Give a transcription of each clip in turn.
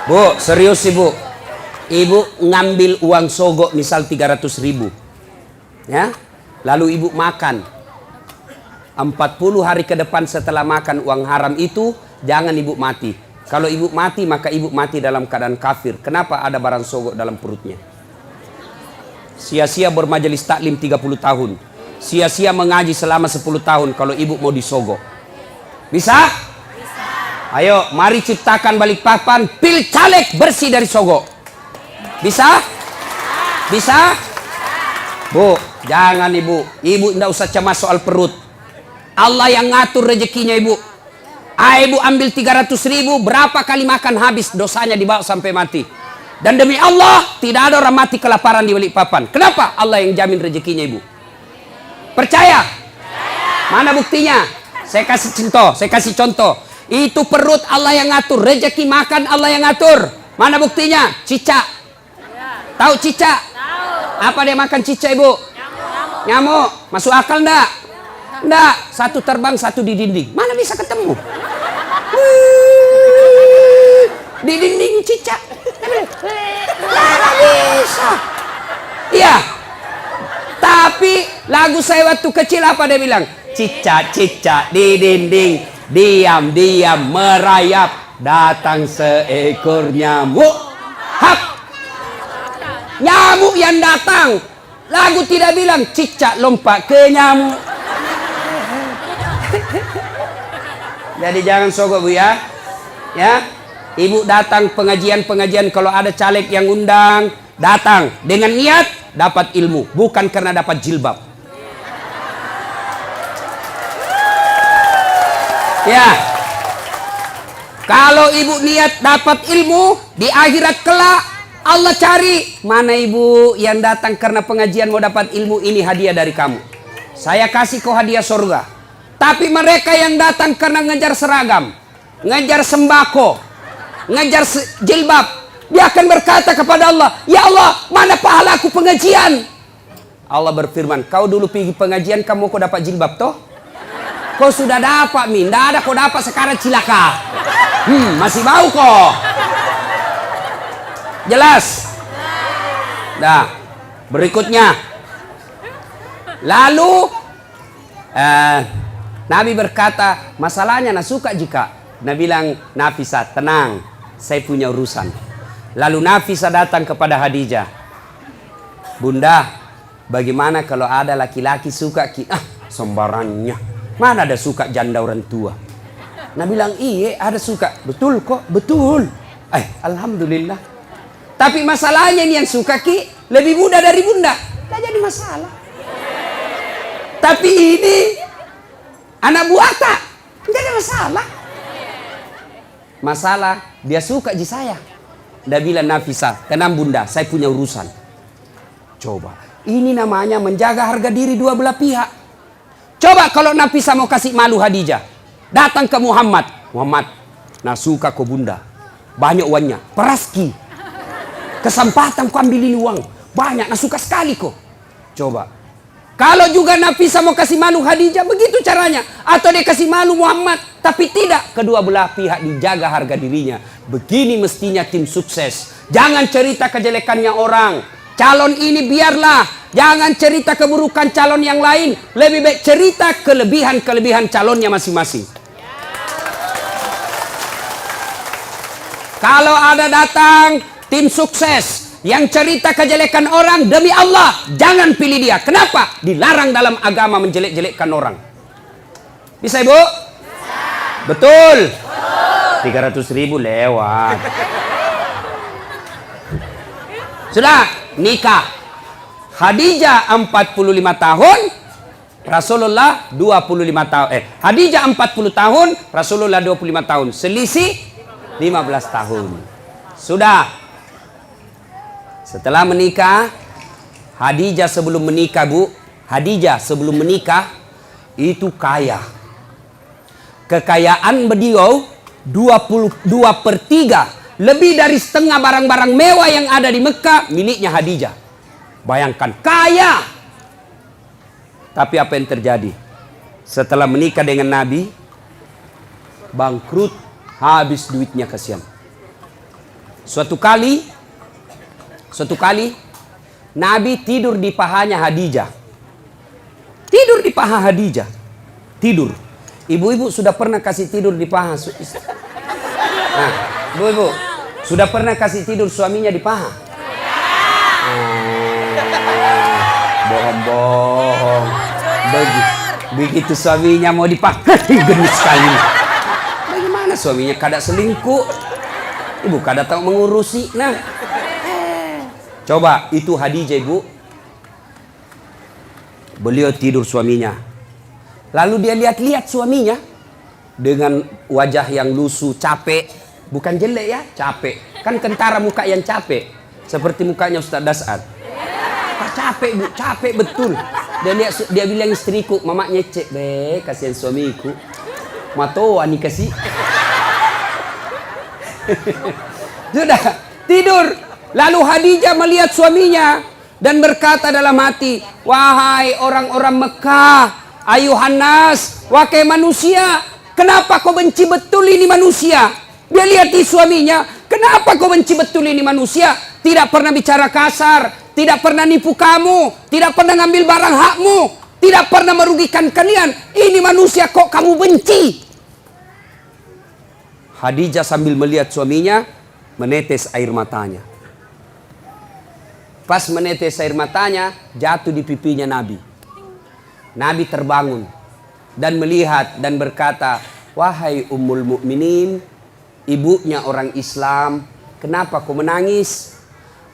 Bu, serius ibu. Ibu ngambil uang sogok misal 300.000. Ya. Lalu ibu makan. 40 hari ke depan setelah makan uang haram itu, jangan ibu mati. Kalau ibu mati, maka ibu mati dalam keadaan kafir. Kenapa ada barang sogok dalam perutnya? Sia-sia bermajelis taklim 30 tahun. Sia-sia mengaji selama 10 tahun kalau ibu mau disogok. Bisa? Bisa. Ayo, mari ciptakan Balikpapan pil caleg bersih dari sogok. Bisa? Bisa? Bu, jangan ibu. Ibu tidak usah cemas soal perut. Allah yang ngatur rezekinya ibu. Ibu ambil 300.000, berapa kali makan habis, dosanya dibawa sampai mati. Dan demi Allah, tidak ada orang mati kelaparan di Balikpapan. Kenapa? Allah yang jamin rezekinya ibu. Percaya? Mana buktinya? Saya kasih contoh. Itu perut Allah yang ngatur, rezeki makan Allah yang ngatur. Mana buktinya? Cicak. Tahu cicak? Apa dia makan cicak ibu? Nyamuk. Masuk akal enggak? Enggak. Satu terbang, satu di dinding. Mana bisa ketemu? Di dinding cicak. Mana bisa? Iya. Tapi lagu saya waktu kecil apa dia bilang? Cicak-cicak di dinding, diam-diam merayap, datang seekor nyamuk. Hap! Nyamuk yang datang. Lagu tidak bilang cicak lompat ke nyamuk. Jadi jangan sogok bu ya. Ya. Ibu datang pengajian-pengajian, kalau ada caleg yang undang, datang dengan niat dapat ilmu, bukan karena dapat jilbab. Ya. Kalau ibu niat dapat ilmu, di akhirat kelak Allah cari, mana ibu yang datang karena pengajian mau dapat ilmu, ini hadiah dari kamu. Saya kasih kau hadiah surga. Tapi mereka yang datang karena ngejar seragam, ngejar sembako, ngejar jilbab, dia akan berkata kepada Allah, ya Allah, mana pahala aku pengajian? Allah berfirman, kau dulu pergi pengajian, kamu kau dapat jilbab toh? Kau sudah dapat min, tidak ada kau dapat sekarang cilaka. Masih bau kok. Jelas? Nah, berikutnya. Lalu Nabi berkata, masalahnya nak suka jika. Nabi bilang, Nafisah, tenang, saya punya urusan. Lalu Nafisah datang kepada Khadijah. Bunda, bagaimana kalau ada laki-laki suka ki? Sembarangnya. Mana ada suka janda orang tua? Nabi bilang, iya ada suka. Betul kok, betul. Alhamdulillah. Tapi masalahnya ini yang suka ki lebih muda dari bunda. Tidak jadi masalah. Tapi ini anak buah tak, tidak ada masalah. Masalah dia suka di saya. Dia bilang, Nafisah, tenang bunda, saya punya urusan. Coba, ini namanya menjaga harga diri dua belah pihak. Coba kalau Nafisah mau kasih malu Khadijah, datang ke Muhammad. Muhammad, nah suka kok bunda, banyak uangnya, peraski. Kesempatan kau ambil ini uang, banyak, nah suka sekali kok. Coba. Kalau juga Nafisah mau kasih malu Khadijah, begitu caranya. Atau dia kasih malu Muhammad, tapi tidak. Kedua belah pihak dijaga harga dirinya. Begini mestinya tim sukses. Jangan cerita kejelekannya orang. Calon ini biarlah. Jangan cerita keburukan calon yang lain. Lebih baik cerita kelebihan-kelebihan calonnya masing-masing. Kalau ada datang tim sukses yang cerita kejelekan orang, demi Allah jangan pilih dia. Kenapa? Dilarang dalam agama menjelek-jelekkan orang. Bisa ibu? Bisa. Betul? Betul. 300.000 lewat. Sudah nikah. Khadijah 45 tahun, Rasulullah 25 tahun. Khadijah 40 tahun, Rasulullah 25 tahun. Selisih 15 tahun. Sudah. Setelah menikah, Khadijah sebelum menikah bu, Khadijah sebelum menikah itu kaya. Kekayaan beliau 22/3, lebih dari setengah barang-barang mewah yang ada di Mekah miliknya Khadijah. Bayangkan, kaya. Tapi apa yang terjadi? Setelah menikah dengan Nabi, bangkrut, habis duitnya kasihan. Suatu kali Nabi tidur di pahanya Khadijah. Tidur di paha Khadijah. Tidur. Ibu-ibu sudah pernah kasih tidur di paha? Nah, ibu-ibu sudah pernah kasih tidur suaminya di paha? Bohong-bohong. Begitu suaminya mau dipakai, gendut sekali. Bagaimana suaminya kada selingkuh? Ibu kada tahu mengurusi. Nah, coba itu Khadijah, ibu. Beliau tidur suaminya. Lalu dia lihat-lihat suaminya dengan wajah yang lusuh, capek. Bukan jelek ya, capek. Kan kentara muka yang capek. Seperti mukanya Ustaz Dasad. Capek bu, capek betul. Dia bilang istriku, mama nyecek, kasihan suamiku. Matoa nih kasih. Sudah tidur. Lalu Khadijah melihat suaminya dan berkata dalam hati, wahai orang-orang Mekah, ayuhan nas, wahai manusia, kenapa kau benci betul ini manusia? Dia lihat di suaminya, kenapa kau benci betul ini manusia? Tidak pernah bicara kasar, tidak pernah nipu kamu, tidak pernah ngambil barang hakmu, tidak pernah merugikan kalian. Ini manusia kok kamu benci? Khadijah sambil melihat suaminya, menetes air matanya. Pas menetes air matanya, jatuh di pipinya Nabi. Nabi terbangun dan melihat dan berkata, wahai Ummul Mukminin, ibunya orang Islam, kenapa kau menangis?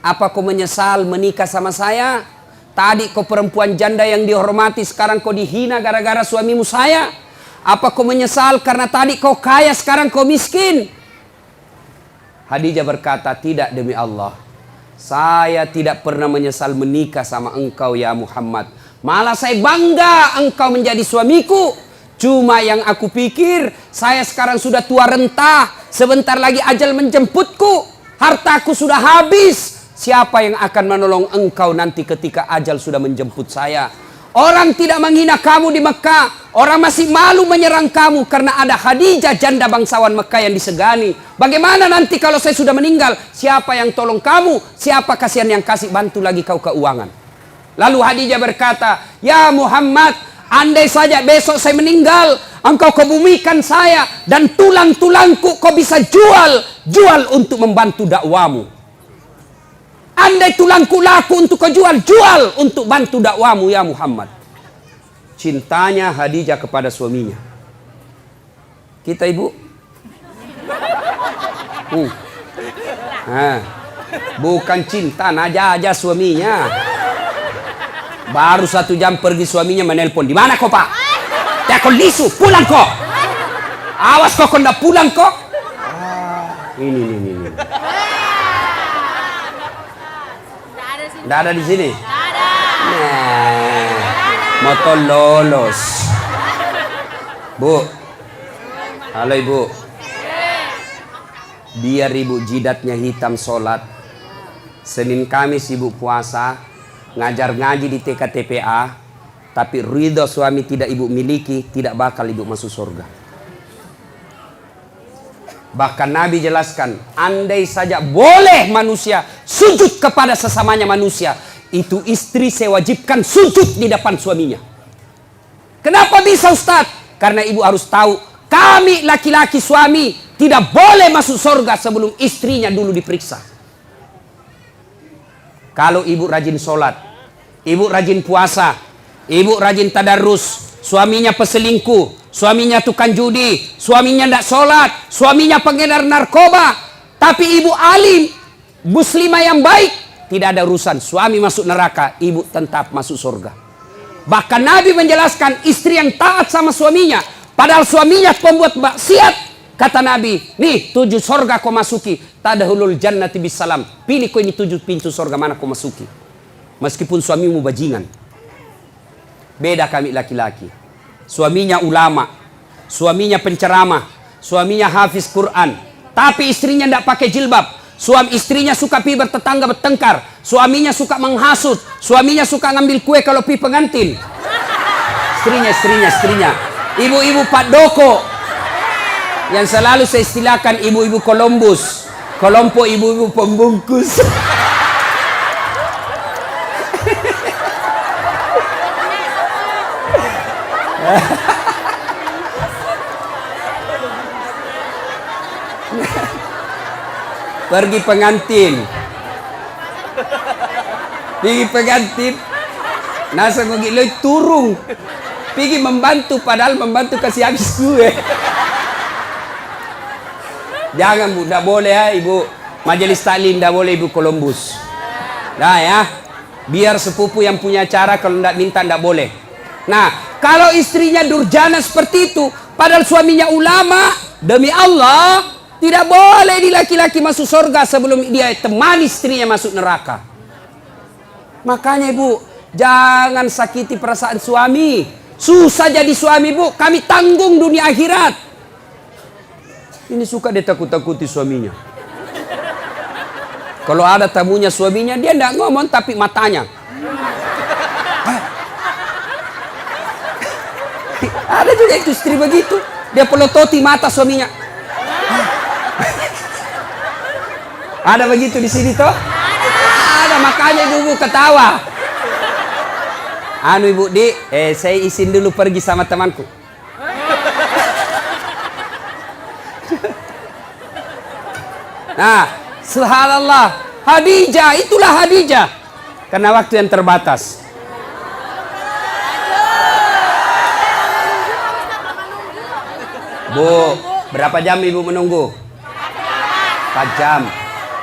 Apa kau menyesal menikah sama saya? Tadi kau perempuan janda yang dihormati, sekarang kau dihina gara-gara suamimu saya. Apa kau menyesal karena tadi kau kaya, sekarang kau miskin? Khadijah berkata, tidak demi Allah. Saya tidak pernah menyesal menikah sama engkau ya Muhammad. Malah saya bangga engkau menjadi suamiku. Cuma yang aku pikir, saya sekarang sudah tua renta. Sebentar lagi ajal menjemputku. Hartaku sudah habis. Siapa yang akan menolong engkau nanti ketika ajal sudah menjemput saya? Orang tidak menghina kamu di Mekah. Orang masih malu menyerang kamu karena ada Khadijah, janda bangsawan Mekah yang disegani. Bagaimana nanti kalau saya sudah meninggal? Siapa yang tolong kamu? Siapa kasihan yang kasih bantu lagi kau keuangan? Lalu Khadijah berkata, ya Muhammad, andai saja besok saya meninggal, engkau kebumikan saya dan tulang-tulangku kau bisa jual untuk membantu dakwamu. Andai tulangku laku untuk kau jual untuk bantu dakwamu ya Muhammad. Cintanya Khadijah kepada suaminya. Kita ibu, bukan cinta, naja suaminya. Baru 1 jam pergi suaminya menelpon, di mana kau pak? Tekon lisu, pulang kok. Awas kok ndak pulang kok. Ini. Nggak ada di sini. Motor lolos. Bu. Halo ibu. Biar ibu jidatnya hitam sholat. Senin Kamis ibu puasa. Ngajar ngaji di TKTPA. Tapi ridho suami tidak ibu miliki, tidak bakal ibu masuk surga. Bahkan Nabi jelaskan, andai saja boleh manusia sujud kepada sesamanya manusia, itu istri saya wajibkan sujud di depan suaminya. Kenapa bisa Ustaz? Karena ibu harus tahu, kami laki-laki suami tidak boleh masuk surga sebelum istrinya dulu diperiksa. Kalau ibu rajin sholat, ibu rajin puasa, ibu rajin tadarus, suaminya peselingkuh, suaminya tukang judi, suaminya tidak sholat, suaminya pengedar narkoba, tapi ibu alim, muslimah yang baik, tidak ada urusan. Suami masuk neraka, ibu tetap masuk surga. Bahkan Nabi menjelaskan istri yang taat sama suaminya, padahal suaminya pembuat maksiat, kata Nabi, nih 7 surga kau masuki, tadkhulul jannati bisalam. Pilih kau ini 7 pintu surga mana kau masuki. Meskipun suamimu bajingan. Beda kami laki-laki. Suaminya ulama, suaminya penceramah, suaminya hafiz Quran, tapi istrinya tidak pakai jilbab. Istrinya suka pi bertetangga bertengkar, suaminya suka menghasut, suaminya suka ngambil kue kalau pi pengantin. Istrinya. Ibu-ibu Pak Doko, yang selalu saya istilahkan ibu-ibu Columbus. kelompok ibu-ibu pembungkus. Pergi pengantin. Nasa pergi lo turung. Pergi membantu, padahal membantu kasih habis gue. Jangan Bu, tidak boleh ya ibu majelis taklim, tidak boleh ibu Columbus. Nah ya, biar sepupu yang punya acara, kalau tidak minta tidak boleh. Nah, kalau istrinya durjana seperti itu, padahal suaminya ulama, demi Allah, tidak boleh di laki-laki masuk surga sebelum dia temani istrinya masuk neraka. Makanya ibu, jangan sakiti perasaan suami. Susah jadi suami bu, kami tanggung dunia akhirat. Ini suka dia takut-takuti suaminya. Kalau ada tamunya suaminya, dia tidak ngomong tapi matanya. Ada juga itu istri begitu. Dia pelototi mata suaminya. Ada begitu di sini toh? Ada, makanya ibu ketawa. Anu ibu di, saya izin dulu pergi sama temanku. Nah, subhanallah, Khadijah, itulah Khadijah. Karena waktu yang terbatas. Bu, berapa jam ibu menunggu? 4 jam.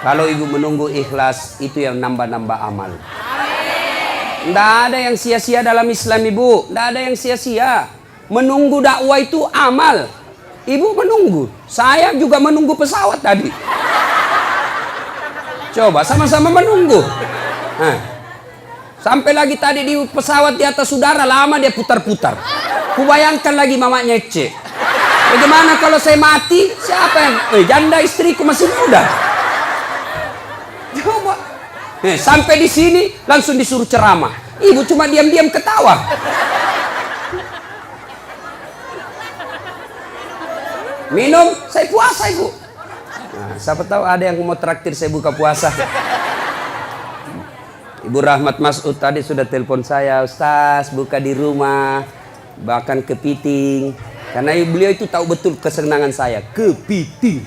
Kalau ibu menunggu ikhlas, itu yang nambah-nambah amal. Tidak ada yang sia-sia dalam Islam ibu. Tidak ada yang sia-sia. Menunggu dakwah itu amal. Ibu menunggu. Saya juga menunggu pesawat tadi. Coba sama-sama menunggu. Nah, sampai lagi tadi di pesawat di atas udara, lama dia putar-putar. Kubayangkan lagi mamanya Ece. Bagaimana kalau saya mati? Siapa yang... janda istriku masih muda. Coba. Sampai di sini langsung disuruh ceramah. Ibu cuma diam-diam ketawa. Minum, saya puasa ibu. Nah, siapa tahu ada yang mau traktir saya buka puasa. Ibu Rahmat Mas'ud tadi sudah telepon saya, Ustaz buka di rumah, bahkan kepiting. Karena beliau itu tahu betul kesenangan saya, kepiting.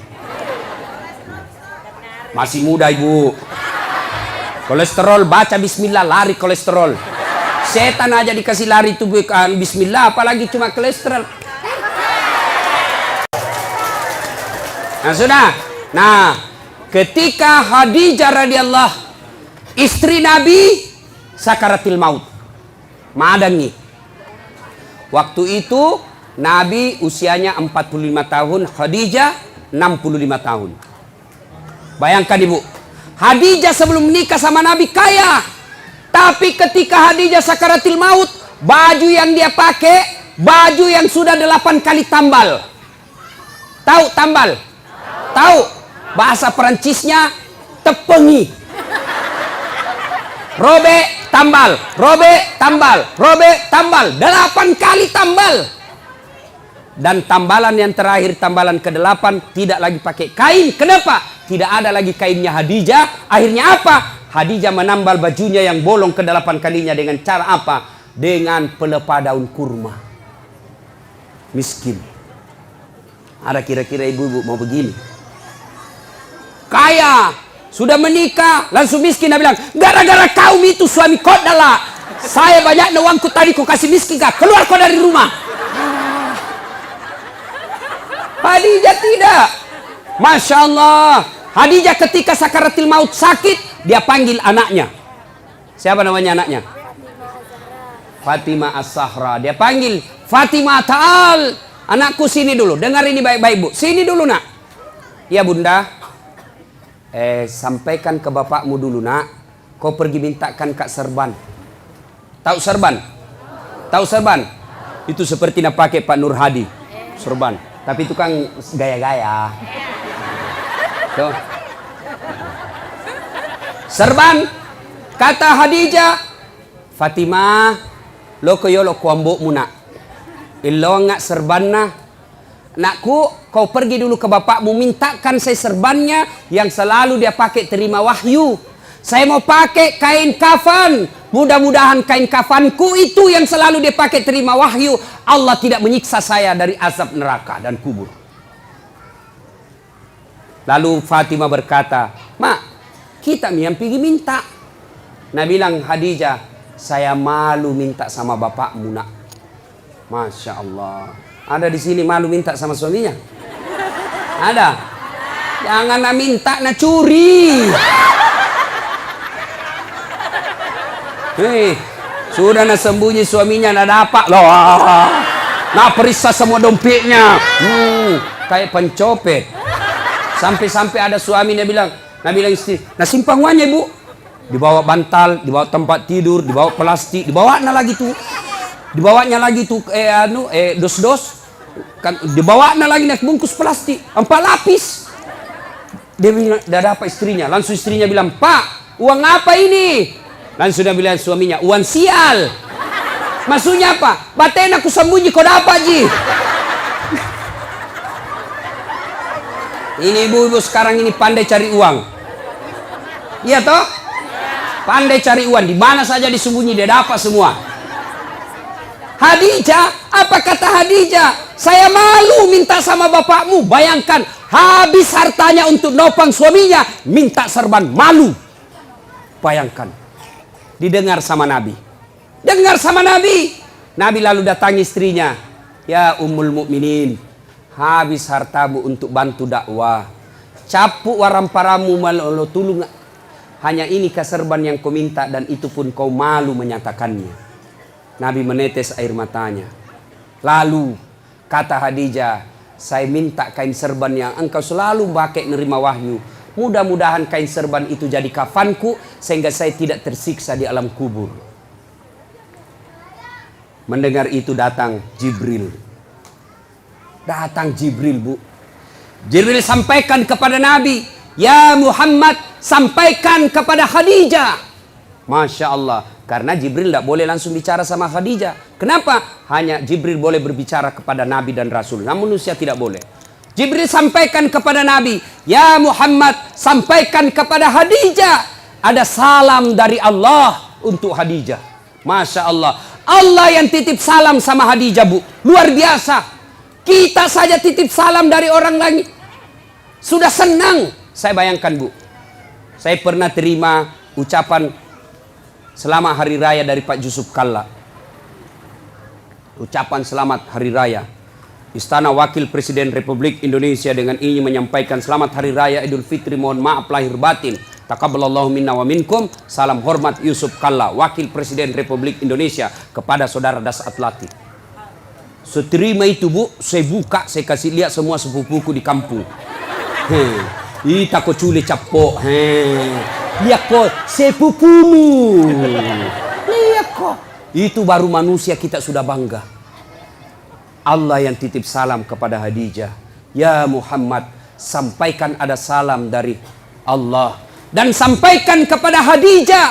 Masih muda ibu. Kolesterol, baca bismillah, lari kolesterol. Setan aja dikasih lari itu bukan bismillah, apalagi cuma kolesterol. Nah sudah. Nah, ketika Khadijah radhiyallahu istri Nabi sakaratil maut, madangi. Waktu itu Nabi usianya 45 tahun, Khadijah 65 tahun. Bayangkan ibu, Khadijah sebelum menikah sama Nabi kaya. Tapi ketika Khadijah sakaratil maut, baju yang dia pakai, baju yang sudah 8 kali tambal. Tahu tambal? Tahu? Bahasa Perancisnya tepengi. Robe tambal, robe tambal, robe tambal. 8 kali tambal. Dan tambalan yang terakhir, tambalan ke-8, tidak lagi pakai kain. Kenapa? Tidak ada lagi kainnya Khadijah. Akhirnya apa? Khadijah menambal bajunya yang bolong ke-8 kalinya dengan cara apa? Dengan pelepah daun kurma. Miskin. Ada kira-kira ibu-ibu mau begini? Kaya, sudah menikah, langsung miskin. Dia bilang, gara-gara kaum itu suami kau adalah. Saya banyak uangku tadi kau kasih miskin kah? Keluar kau dari rumah. Khadijah tidak. Masya Allah. Khadijah ketika sakaratil maut sakit, dia panggil anaknya. Siapa namanya anaknya? Fatimah As-Sahra. Dia panggil, Fatimah ta'al. Anakku sini dulu. Dengar ini baik-baik bu. Sini dulu nak. Ya bunda. Sampaikan ke bapakmu dulu nak. Kau pergi mintakan Kak Serban. Tahu Serban? Tahu Serban? Itu seperti nak pakai Pak Nur Hadi. Serban. Tapi itu kan gaya-gaya. Tuh. Serban. Kata Khadijah, Fatimah, lo koyo lo kuambok muna. Ilo ngak serban na. nakku, kau pergi dulu ke bapakmu, mintakan saya serbannya yang selalu dia pakai terima wahyu. Saya mau pakai kain kafan, mudah-mudahan kain kafanku itu yang selalu dia pakai terima wahyu. Allah tidak menyiksa saya dari azab neraka dan kubur. Lalu Fatimah berkata, "Mak, kita yang pergi minta." Nah bilang Khadijah, "Saya malu minta sama bapakmu, nak." Masya Allah. Ada di sini malu minta sama suaminya? Ada? Jangan nak minta, nak curi. Hei, sudah nak sembunyi suaminya, nak dapat loh. Nak periksa semua dompetnya. Kayak pencopet. Sampai-sampai ada suami dia bilang, istri, nah simpang uangnya ibu. Dibawa bantal, dibawa tempat tidur, dibawa plastik, dibawanya lagi tuh dos-dos. Kan dibawanya lagi naik bungkus plastik, 4 lapis. Dia bilang, dah dapat istrinya. Langsung istrinya bilang, "Pak, uang apa ini?" Langsung dia bilang suaminya, "Uang sial." Maksudnya apa? "Baten aku sembunyi, kau dapat ji." Ini ibu-ibu sekarang ini pandai cari uang. Iya toh? Pandai cari uang, di mana saja disembunyi dia dapat semua. Khadijah, apa kata Khadijah? "Saya malu minta sama bapakmu." Bayangkan, habis hartanya untuk nopang suaminya, minta serban, malu. Bayangkan. Didengar sama Nabi. Dengar sama Nabi. Nabi lalu datangi istrinya. "Ya Ummul Mukminin, habis hartamu untuk bantu dakwah. Capuk waramparamu malolo tulung. Hanya ini serban yang kau minta dan itu pun kau malu menyatakannya." Nabi menetes air matanya. Lalu kata Khadijah, "Saya minta kain serban yang engkau selalu pakai nerima wahyu. Mudah-mudahan kain serban itu jadi kafanku sehingga saya tidak tersiksa di alam kubur." Mendengar itu datang Jibril. Datang Jibril, Bu. Jibril sampaikan kepada Nabi, "Ya Muhammad, sampaikan kepada Khadijah." Masya Allah. Karena Jibril tidak boleh langsung bicara sama Khadijah. Kenapa? Hanya Jibril boleh berbicara kepada Nabi dan Rasul. Namun manusia tidak boleh. Jibril sampaikan kepada Nabi, "Ya Muhammad, sampaikan kepada Khadijah. Ada salam dari Allah untuk Khadijah." Masya Allah. Allah yang titip salam sama Khadijah, Bu. Luar biasa. Kita saja titip salam dari orang lain. Sudah senang. Saya bayangkan, Bu. Saya pernah terima ucapan selamat hari raya dari Pak Yusuf Kalla. Ucapan selamat hari raya. Istana Wakil Presiden Republik Indonesia dengan ingin menyampaikan selamat hari raya Idul Fitri, mohon maaf lahir batin. Taqabbalallahu minna wa minkum. Salam hormat Yusuf Kalla, Wakil Presiden Republik Indonesia, kepada saudara Das Atlati. Seterima itu, Bu, saya buka, saya kasih lihat semua sepupuku di kampung. Ita ko cule capok. Lihat kok, sepupumu. Lihat kok. Itu baru manusia kita sudah bangga. Allah yang titip salam kepada Khadijah. "Ya Muhammad, sampaikan ada salam dari Allah. Dan sampaikan kepada Khadijah,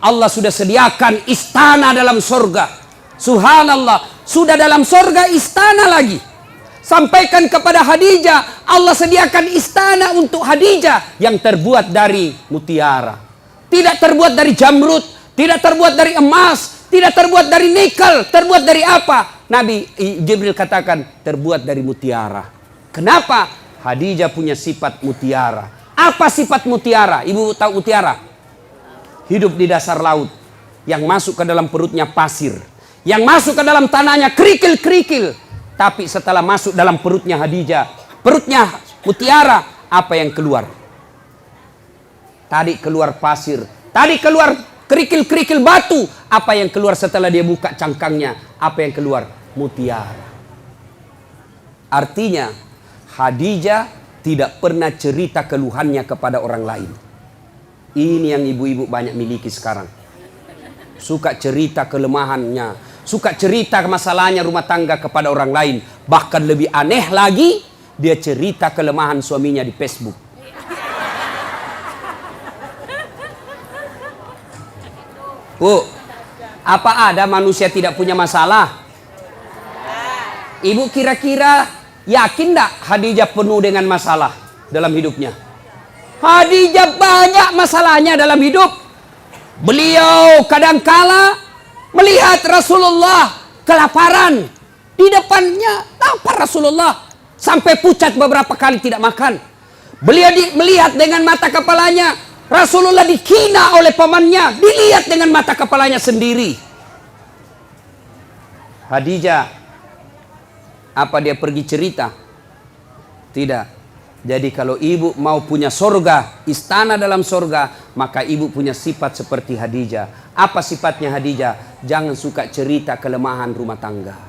Allah sudah sediakan istana dalam surga." Subhanallah, sudah dalam surga istana lagi. Sampaikan kepada Khadijah, Allah sediakan istana untuk Khadijah yang terbuat dari mutiara. Tidak terbuat dari jamrud, tidak terbuat dari emas, tidak terbuat dari nikel. Terbuat dari apa? Nabi Jibril katakan terbuat dari mutiara. Kenapa? Khadijah punya sifat mutiara. Apa sifat mutiara? Ibu tahu mutiara? Hidup di dasar laut. Yang masuk ke dalam perutnya pasir. Yang masuk ke dalam tanahnya kerikil-kerikil. Tapi setelah masuk dalam perutnya Khadijah, perutnya mutiara, apa yang keluar? Tadi keluar pasir, tadi keluar kerikil-kerikil batu. Apa yang keluar setelah dia buka cangkangnya? Apa yang keluar? Mutiara. Artinya Khadijah tidak pernah cerita keluhannya kepada orang lain. Ini yang ibu-ibu banyak miliki sekarang. Suka cerita kelemahannya, suka cerita masalahnya rumah tangga kepada orang lain. Bahkan lebih aneh lagi, dia cerita kelemahan suaminya di Facebook. Bu, apa ada manusia tidak punya masalah? Ibu kira-kira Yakin enggak Khadijah penuh dengan masalah dalam hidupnya? Khadijah banyak masalahnya dalam hidup. Beliau kadangkala melihat Rasulullah kelaparan. Di depannya lapar Rasulullah. Sampai pucat beberapa kali tidak makan. Beliau melihat dengan mata kepalanya. Rasulullah dihina oleh pamannya. Dilihat dengan mata kepalanya sendiri. Khadijah, apa dia pergi cerita? Tidak. Jadi kalau ibu mau punya sorga, istana dalam sorga, maka ibu punya sifat seperti Khadijah. Apa sifatnya Khadijah? Jangan suka cerita kelemahan rumah tangga.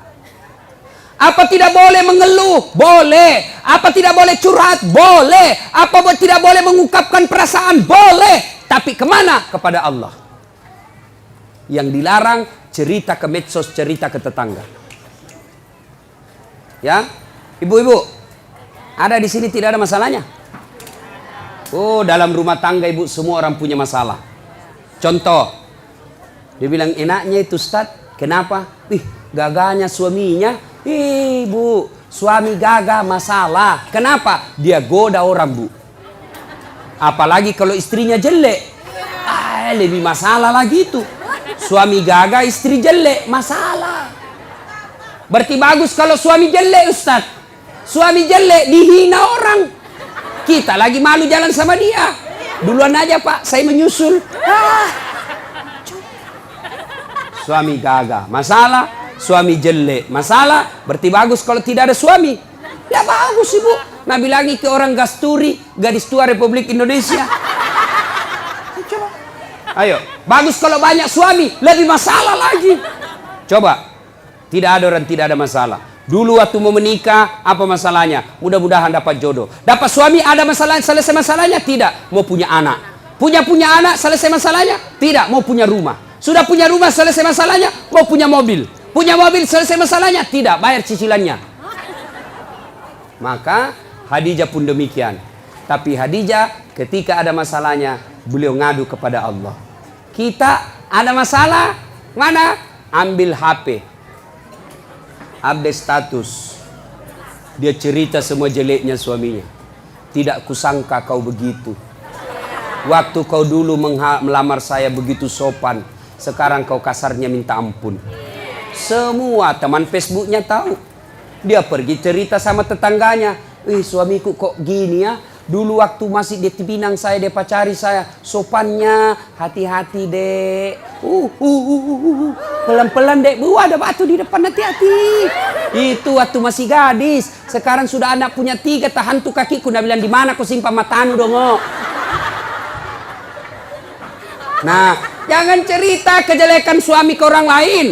Apa tidak boleh mengeluh? Boleh. Apa tidak boleh curhat? Boleh. Apa tidak boleh mengungkapkan perasaan? Boleh. Tapi kemana? Kepada Allah. Yang dilarang cerita ke medsos, cerita ke tetangga. Ya, ibu-ibu, ada di sini tidak ada masalahnya? Oh, dalam rumah tangga ibu semua orang punya masalah. Contoh, dia bilang enaknya itu Ustaz. Kenapa? Gagahnya suaminya. Bu, suami gagah masalah. Kenapa? Dia goda orang, Bu. Apalagi kalau istrinya jelek. Lebih masalah lagi itu. Suami gagah, istri jelek, masalah. Berarti bagus kalau suami jelek, Ustaz. Suami jelek dihina orang. Kita lagi malu jalan sama dia. Duluan aja Pak, saya menyusul. Suami gagah, masalah. Suami jelek, masalah. Berarti bagus kalau tidak ada suami. Ya bagus ibu. Nabi lagi ke orang Gasturi, gadis tua Republik Indonesia. Coba. Ayo, bagus kalau banyak suami. Lebih masalah lagi. Coba. Tidak ada orang tidak ada masalah. Dulu waktu mau menikah, apa masalahnya? Mudah-mudahan dapat jodoh. Dapat suami, ada masalah, selesai masalahnya? Tidak. Mau punya anak. Punya anak, selesai masalahnya? Tidak. Mau punya rumah. Sudah punya rumah, selesai masalahnya? Mau punya mobil. Punya mobil, selesai masalahnya? Tidak. Bayar cicilannya. Maka Khadijah pun demikian. Tapi Khadijah ketika ada masalahnya, beliau ngadu kepada Allah. Kita ada masalah, mana? Ambil HP. Update status. Dia cerita semua jeleknya suaminya. Tidak kusangka kau begitu. Waktu kau dulu melamar saya begitu sopan. Sekarang kau kasarnya minta ampun. Semua teman Facebooknya tahu. Dia pergi cerita sama tetangganya. Suamiku kok gini ya. Dulu waktu masih di Pinang saya, dia pacari saya. Sopannya, hati-hati dek. Pelan-pelan dek. Ada batu di depan, hati-hati. Itu waktu masih gadis. Sekarang sudah anak punya 3, tahan tuh kakiku. Dia bilang, di mana kau simpan matanu dong? Nah, jangan cerita kejelekan suami ke orang lain.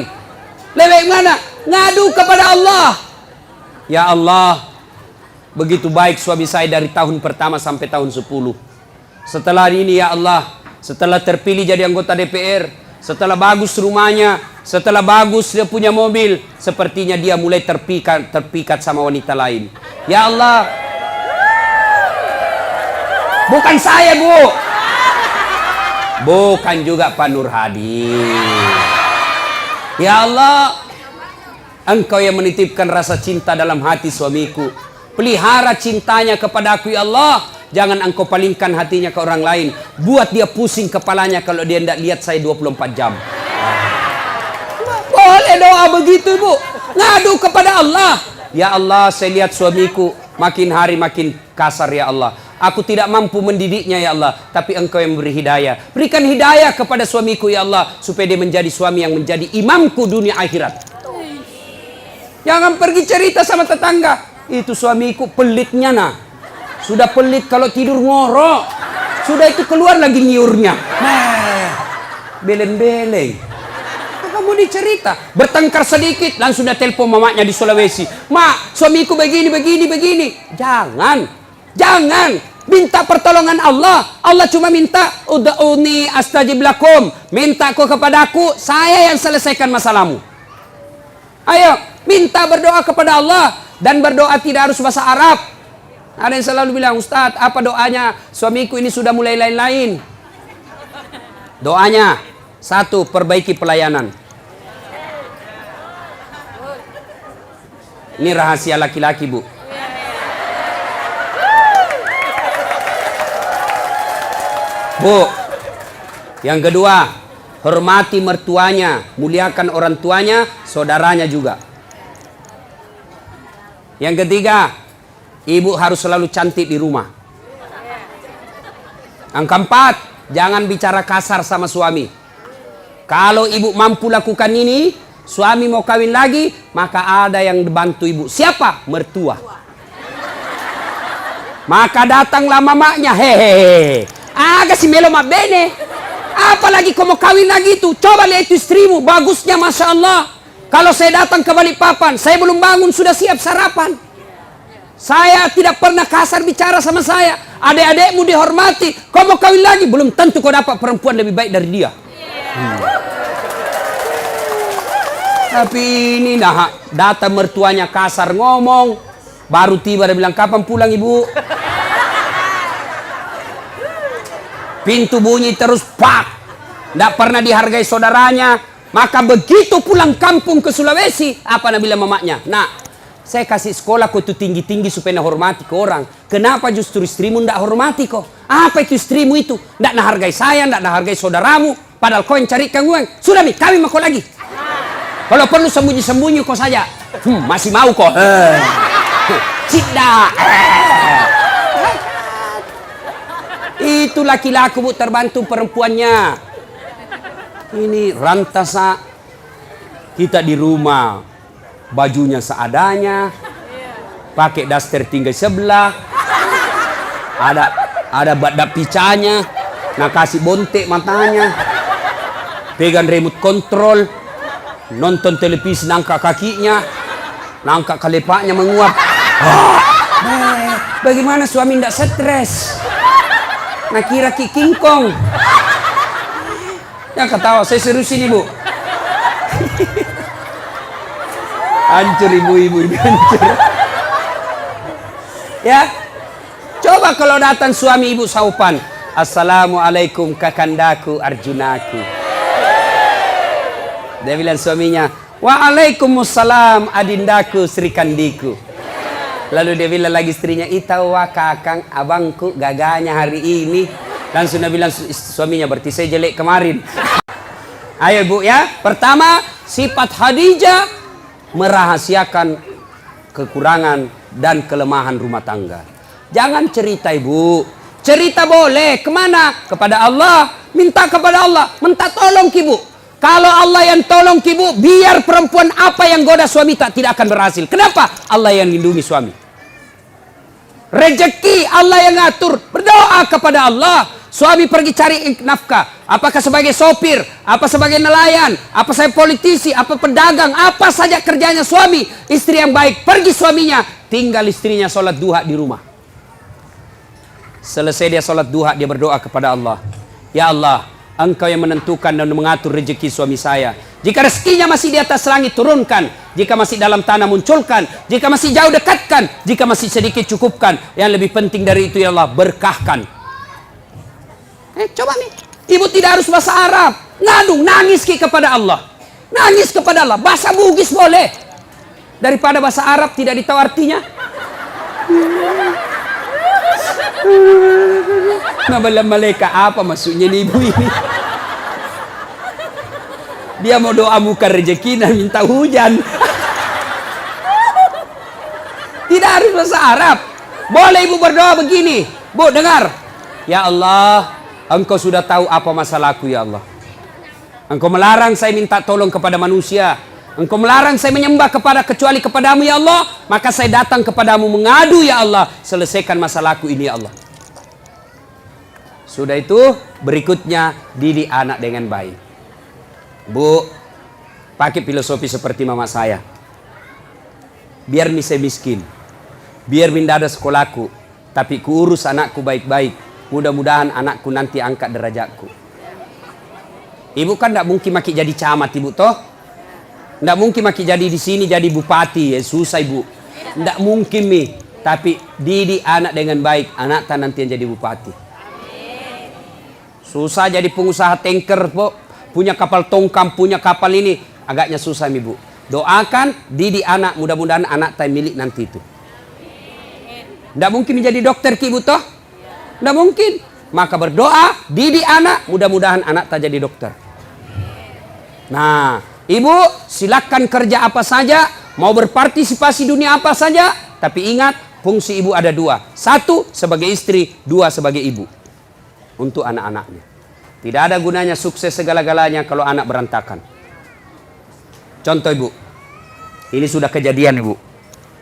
Lebih mana? Ngadu kepada Allah. Ya Allah, begitu baik suami saya dari tahun pertama sampai tahun 10. Setelah ini ya Allah, setelah terpilih jadi anggota DPR, setelah bagus rumahnya, setelah bagus dia punya mobil, sepertinya dia mulai terpikat sama wanita lain. Ya Allah. Bukan saya, Bu. Bukan juga Pak Nur Hadi. Ya Allah, Engkau yang menitipkan rasa cinta dalam hati suamiku. Pelihara cintanya kepada aku ya Allah. Jangan Engkau palingkan hatinya ke orang lain. Buat dia pusing kepalanya kalau dia tidak lihat saya 24 jam. Boleh doa begitu Bu. Ngadu kepada Allah. Ya Allah, saya lihat suamiku makin hari makin kasar ya Allah. Aku tidak mampu mendidiknya ya Allah. Tapi Engkau yang beri hidayah. Berikan hidayah kepada suamiku ya Allah. Supaya dia menjadi suami yang menjadi imamku dunia akhirat. Jangan pergi cerita sama tetangga. Itu suamiku pelitnya nah. Sudah pelit kalau tidur ngorok. Sudah itu keluar lagi nyiurnya. Beleng-beleng. Kamu dicerita. Bertengkar sedikit langsung sudah telepon mamanya di Sulawesi. Mak, suamiku begini. Jangan. Minta pertolongan Allah. Allah cuma minta ud'uni astajib lakum. Minta kau kepadaku, saya yang selesaikan masalahmu. Ayo, minta berdoa kepada Allah. Dan berdoa tidak harus bahasa Arab. Ada yang selalu bilang, Ustadz, apa doanya? Suamiku ini sudah mulai lain-lain. Doanya, 1, perbaiki pelayanan. Ini rahasia laki-laki, Bu. Bu, yang kedua, hormati mertuanya, muliakan orang tuanya, saudaranya juga. Yang ketiga, ibu harus selalu cantik di rumah. Yang keempat, jangan bicara kasar sama suami. Kalau ibu mampu lakukan ini, suami mau kawin lagi, maka ada yang bantu ibu. Siapa? Mertua. Maka datanglah mamanya, hehehe. Agak si melo ma bene. Apalagi kau mau kawin lagi itu, coba lihat itu istrimu, bagusnya Masya Allah. Kalau saya datang ke Balikpapan, saya belum bangun sudah siap sarapan. Saya tidak pernah kasar bicara sama saya. Adik-adikmu dihormati. Kau mau kawin lagi, belum tentu kau dapat perempuan lebih baik dari dia. Tapi ini nah, datang mertuanya kasar ngomong, baru tiba dia bilang, kapan pulang ibu? Pintu bunyi terus, pak. Tidak pernah dihargai saudaranya. Maka begitu pulang kampung ke Sulawesi, apa nak bilang mamanya? Nak, saya kasih sekolah kau itu tinggi-tinggi supaya nak hormati ke orang. Kenapa justru istrimu tidak hormati kau? Apa itu istrimu itu? Tidak nak hargai saya, tidak nak hargai saudaramu. Padahal kau yang carikan uang. Sudah mi, kawin sama kau lagi. Kalau perlu sembunyi-sembunyi kau saja. Masih mau kau? Tidak. Itu laki-laki bu terbantu perempuannya. Ini rantasa kita di rumah bajunya seadanya, pakai daster tinggal sebelah, ada badak picanya, nak kasih bontek matanya, pegang remote control, nonton televisi nangka kakinya, nangka kelepaknya menguap. Bagaimana suami tidak stres? Nak kira King Kong. Ya ketawa, saya serius ini bu. Hancur ibu-ibu ini, hancur. Ya, coba kalau datang suami ibu saupan, assalamualaikum kakandaku Arjunaku. Dia bilang suaminya, waalaikumsalam adindaku Sri Kandiku. Lalu dia bilang lagi istrinya, itawa kakang abangku gaganya hari ini. Langsung dia bilang suaminya, berarti saya jelek kemarin. Ayo bu ya. Pertama, sifat Khadijah merahasiakan kekurangan dan kelemahan rumah tangga. Jangan cerita ibu. Cerita boleh. Kemana? Kepada Allah. Minta kepada Allah. Minta tolong ibu. Kalau Allah yang tolong ibu, biar perempuan apa yang goda suami tidak akan berhasil. Kenapa? Allah yang lindungi suami. Rezeki Allah yang ngatur. Berdoa kepada Allah. Suami pergi cari nafkah. Apakah sebagai sopir, apa sebagai nelayan, apa saya politisi, apa pedagang, apa saja kerjanya suami. Istri yang baik, pergi suaminya. Tinggal istrinya sholat duha di rumah. Selesai dia sholat duha, dia berdoa kepada Allah. Ya Allah, Engkau yang menentukan dan mengatur rezeki suami saya. Jika rezekinya masih di atas langit, turunkan. Jika masih dalam tanah, munculkan. Jika masih jauh, dekatkan. Jika masih sedikit, cukupkan. Yang lebih penting dari itu, ya Allah, berkahkan. Coba nih, ibu tidak harus bahasa Arab. Ngadu, nangis kepada Allah. Nangis kepada Allah. Bahasa Bugis boleh. Daripada bahasa Arab tidak ditahu artinya. Nabala malaikat apa maksudnya nih ibu ini? Dia mau doa muka rezeki dan minta hujan. Tidak harus bahasa Arab. Boleh ibu berdoa begini. Bu, dengar. Ya Allah, Engkau sudah tahu apa masalahku ya Allah. Engkau melarang saya minta tolong kepada manusia. Engkau melarang saya menyembah kecuali kepadamu ya Allah. Maka saya datang kepadamu mengadu ya Allah. Selesaikan masalahku ini ya Allah. Sudah itu berikutnya didik anak dengan baik. Bu, pakai filosofi seperti mama saya. Biar saya miskin. Biar minda ada sekolahku. Tapi kuurus anakku baik-baik. Mudah-mudahan anakku nanti angkat derajatku. Ibu kan tidak mungkin maki jadi camat ibu toh. Tidak mungkin maki jadi di sini jadi bupati. Ya, susah ibu. Tidak mungkin mi. Tapi didik anak dengan baik. Anak tak nanti yang jadi bupati. Susah jadi pengusaha tanker po. Punya kapal tongkang, punya kapal ini. Agaknya susah ibu. Doakan didik anak. Mudah-mudahan anak tak milik nanti itu. Tidak mungkin menjadi dokter ibu toh. Tidak mungkin. Maka berdoa, didik anak, mudah-mudahan anak tak jadi dokter. Nah, ibu silakan kerja apa saja, mau berpartisipasi dunia apa saja, tapi ingat fungsi ibu ada dua. Satu sebagai istri, dua sebagai ibu. Untuk anak-anaknya. Tidak ada gunanya sukses segala-galanya kalau anak berantakan. Contoh ibu, ini sudah kejadian ibu.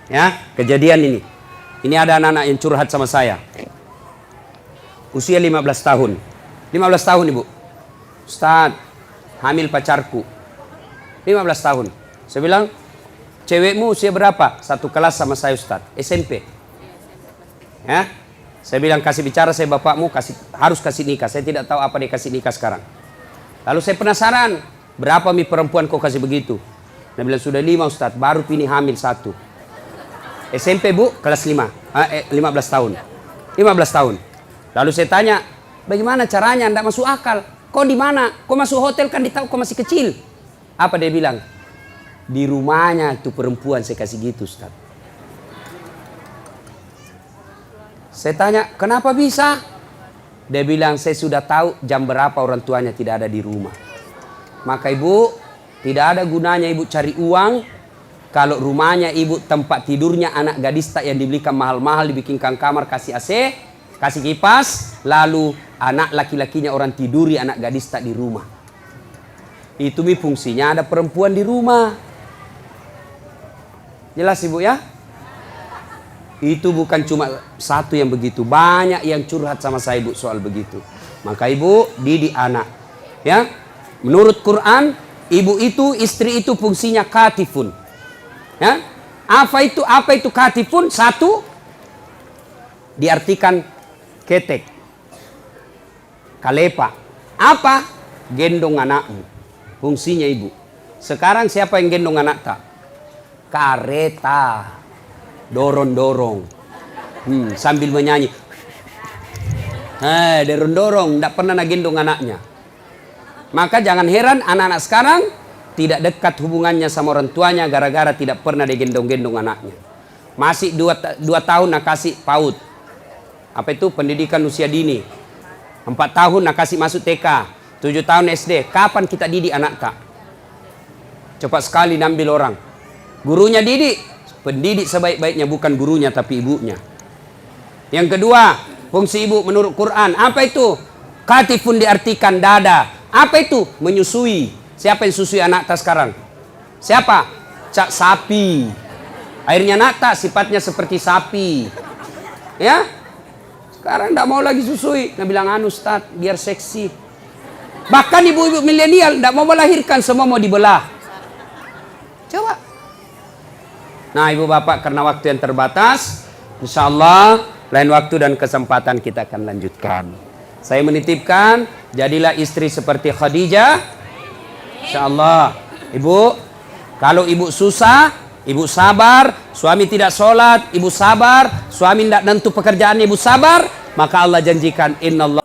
Ya, kejadian ini. Ini ada anak-anak yang curhat sama saya. Usia 15 tahun. 15 tahun ibu. Ustaz, hamil pacarku. 15 tahun. Saya bilang, cewekmu usia berapa? Satu kelas sama saya Ustaz. SMP. Ya. Saya bilang, kasih bicara saya bapakmu, harus kasih nikah. Saya tidak tahu apa dia kasih nikah sekarang. Lalu saya penasaran, berapa mi perempuan kau kasih begitu? Dia bilang, sudah 5 Ustaz, baru pilih hamil 1. SMP bu, kelas 5. 15 tahun. 15 tahun. Lalu saya tanya, bagaimana caranya? Tidak masuk akal. Kau di mana? Kau masuk hotel kan ditahu kau masih kecil. Apa dia bilang? Di rumahnya itu perempuan saya kasih gitu Ustaz. Saya tanya, kenapa bisa? Dia bilang, saya sudah tahu jam berapa orang tuanya tidak ada di rumah. Maka ibu, tidak ada gunanya ibu cari uang kalau rumahnya ibu tempat tidurnya anak gadis tak yang dibelikan mahal-mahal, dibikinkan kamar, kasih AC, kasih kipas, lalu anak laki-lakinya orang tiduri anak gadis tak di rumah. Itu mi fungsinya ada perempuan di rumah. Jelas ibu ya? Itu bukan cuma satu yang begitu, banyak yang curhat sama saya ibu soal begitu. Maka ibu didik anak. Ya, menurut Quran, ibu itu, istri itu fungsinya katifun. Ya, apa itu katifun? Satu, diartikan ketek, kalepa. Apa? Gendong anakmu. Fungsinya ibu. Sekarang siapa yang gendong anak tak? Kareta. Dorong-dorong. Sambil menyanyi. Dorong-dorong. Tidak pernah gendong anaknya. Maka jangan heran anak-anak sekarang tidak dekat hubungannya sama orang tuanya gara-gara tidak pernah digendong-gendong anaknya. Masih 2 tahun nak kasih PAUD. Apa itu? Pendidikan usia dini. 4 tahun nak kasih masuk TK. 7 tahun SD. Kapan kita didik anak tak? Cepat sekali ambil orang. Gurunya didik. Pendidik sebaik-baiknya bukan gurunya tapi ibunya. Yang kedua, fungsi ibu menurut Quran. Apa itu? Katifun diartikan dada. Apa itu? Menyusui. Siapa yang susui anak tak sekarang? Siapa? Cak sapi. Akhirnya anak tak sifatnya seperti sapi. Ya? Sekarang tidak mau lagi susui. Dia bilang, Ustaz, biar seksi. Bahkan ibu-ibu milenial tidak mau melahirkan, semua mau dibelah. Coba. Nah ibu bapak, karena waktu yang terbatas, insya Allah lain waktu dan kesempatan kita akan lanjutkan. Saya menitipkan, jadilah istri seperti Khadijah. Insya Allah. Ibu, kalau ibu susah, ibu sabar. Suami tidak sholat, ibu sabar. Suami tidak nentu pekerjaan, ibu sabar. Maka Allah janjikan, Inna Allah